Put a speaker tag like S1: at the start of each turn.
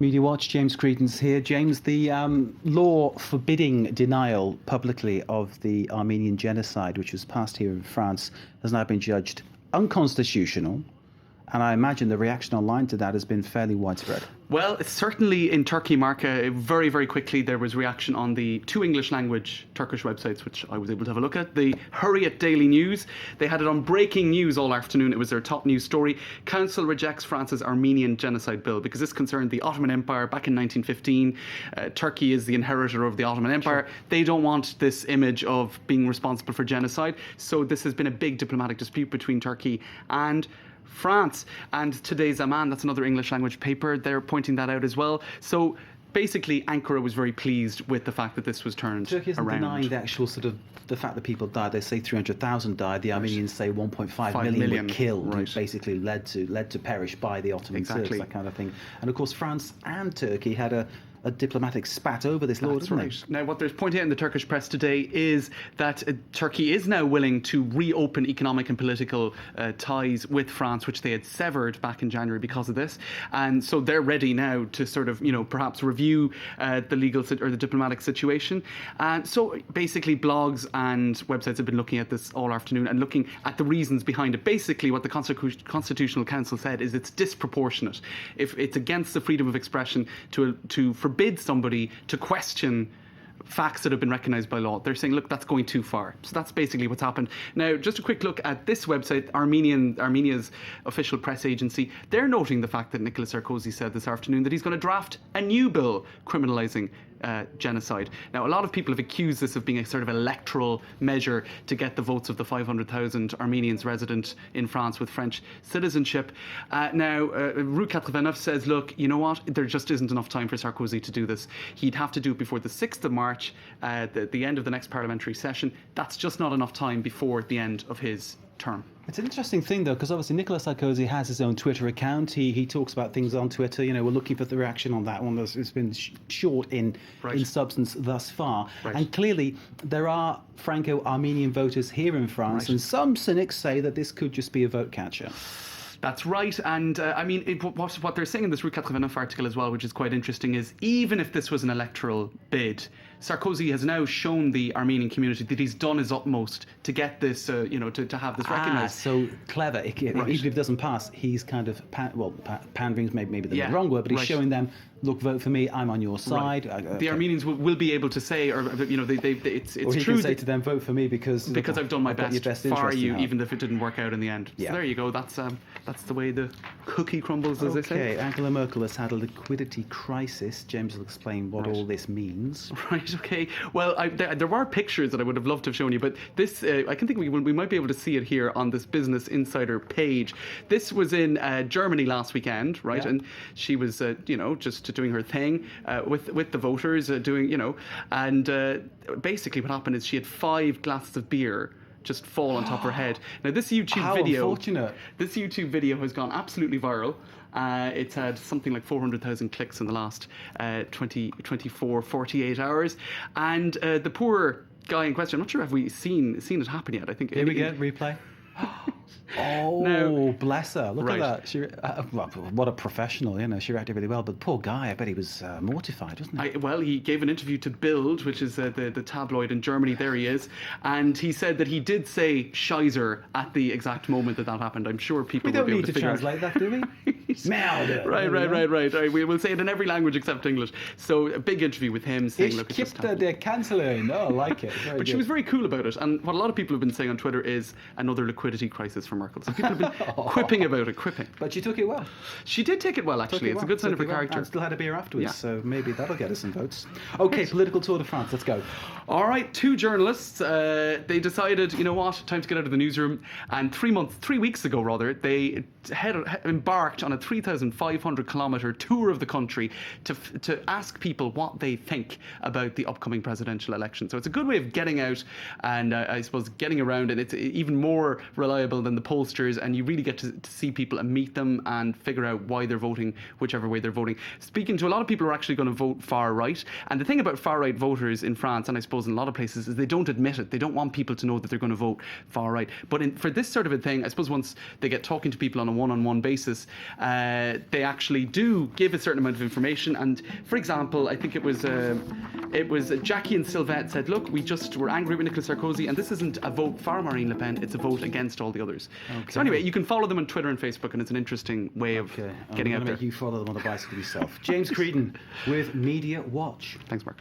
S1: Media Watch, James Credence here. James, the law forbidding denial publicly of the Armenian genocide, which was passed here in France, has now been judged unconstitutional. And I imagine the reaction online to that has been fairly widespread.
S2: Well, it's certainly in Turkey, Mark, very, very quickly there was reaction on the two English language Turkish websites, which I was able to have a look at. The Hurriyet Daily News, they had it on breaking news all afternoon. It was their top news story. Council rejects France's Armenian genocide bill because this concerned the Ottoman Empire back in 1915. Turkey is the inheritor of the Ottoman Empire. Sure. They don't want this image of being responsible for genocide. So this has been a big diplomatic dispute between Turkey and France. And today's Zaman, that's another English language paper, they're pointing that out as well. So basically Ankara was very pleased with the fact that this was turned
S1: Turkey isn't
S2: around.
S1: denying the actual sort of the fact that people died. They say 300,000 died. The Armenians say 1.5 million were killed, right. Basically led to perish by the Ottoman Turks, that kind of thing. And of course France and Turkey had a diplomatic spat over this law, didn't
S2: they? Now, what they're pointing out in the Turkish press today is that Turkey is now willing to reopen economic and political ties with France, which they had severed back in January because of this. And so they're ready now to sort of, perhaps review the legal or the diplomatic situation. And so basically blogs and websites have been looking at this all afternoon and looking at the reasons behind it. Basically, what the Constitutional Council said is it's disproportionate. If it's against the freedom of expression to forbid somebody to question facts that have been recognised by law. They're saying, look, that's going too far. So that's basically what's happened. Now, just a quick look at this website, Armenia's official press agency. They're noting the fact that Nicolas Sarkozy said this afternoon that he's going to draft a new bill criminalising genocide. Now, a lot of people have accused this of being a sort of electoral measure to get the votes of the 500,000 Armenians resident in France with French citizenship. Now, Rue 89 says, look, you know what? There just isn't enough time for Sarkozy to do this. He'd have to do it before the 6th of March, the end of the next parliamentary session. That's just not enough time before the end of his term.
S1: It's an interesting thing, though, because obviously Nicolas Sarkozy has his own Twitter account. He talks about things on Twitter. We're looking for the reaction on that one. It's been short in substance thus far. Right. And clearly there are Franco-Armenian voters here in France, and some cynics say that this could just be a vote catcher.
S2: That's right. And what they're saying in this Rue 89 article as well, which is quite interesting, is even if this was an electoral bid, Sarkozy has now shown the Armenian community that he's done his utmost to get this, to have this recognised.
S1: So clever. Even if it doesn't pass, he's kind of, pandering maybe the wrong word, but he's showing them, look, vote for me, I'm on your side.
S2: Right. The Armenians will be able to say, it's
S1: or he
S2: true.
S1: Can say to them, vote for me because
S2: I've done my best for you, even if it didn't work out in the end.
S1: Yeah.
S2: So there you go. That's the way the cookie crumbles, as they say.
S1: Okay, Angela Merkel has had a liquidity crisis. James will explain what all this means.
S2: Right, okay. Well, there were pictures that I would have loved to have shown you, but this, I can think we might be able to see it here on this Business Insider page. This was in Germany last weekend, right? Yeah. And she was, just doing her thing with the voters, and basically what happened is she had 5 glasses of beer just fall on top of her head. Now, this YouTube video has gone absolutely viral. It's had something like 400,000 clicks in the last 48 hours. And the poor guy in question, I'm not sure have we seen it happen yet. I think
S1: here we go, replay. Oh, now, bless her. Look at that. She, what a professional, she reacted really well. But poor guy, I bet he was mortified, wasn't he?
S2: Well, he gave an interview to Bild, which is the tabloid in Germany. There he is. And he said that he did say Scheiße at the exact moment that happened. I'm sure people will be able to figure out.
S1: We don't need to translate that, do we? Merde.
S2: Right. We will say it in every language except English. So a big interview with him saying, look, it's just
S1: der Kanzlerin. Oh, I like it.
S2: But she was very cool about it. And what a lot of people have been saying on Twitter is another liquidity crisis for Merkel. So people have been quipping about it, quipping.
S1: But she took it well.
S2: She did take it well, actually. It's a good sign of her character.
S1: And still had a beer afterwards, so maybe that'll get us some votes. Okay, political tour de France, let's go.
S2: All right, 2 journalists, they decided, you know what, time to get out of the newsroom. And 3 weeks ago, rather, they embarked on a 3,500-kilometre tour of the country to ask people what they think about the upcoming presidential election. So it's a good way of getting out and, I suppose, getting around. And it's even more reliable than the pollsters, and you really get to see people and meet them and figure out why they're voting whichever way they're voting. Speaking to a lot of people who are actually going to vote far right. And the thing about far right voters in France, and I suppose shows in a lot of places is they don't admit it. They don't want people to know that they're going to vote far right. But for this sort of a thing, I suppose once they get talking to people on a one-on-one basis, they actually do give a certain amount of information. And for example, I think it was Jackie and Sylvette said, look, we're angry with Nicolas Sarkozy, and this isn't a vote for Marine Le Pen, it's a vote against all the others. Okay. So anyway, you can follow them on Twitter and Facebook, and it's an interesting way of getting out there.
S1: Make you follow them on the bicycle yourself. James Creedon with Media Watch.
S2: Thanks, Mark.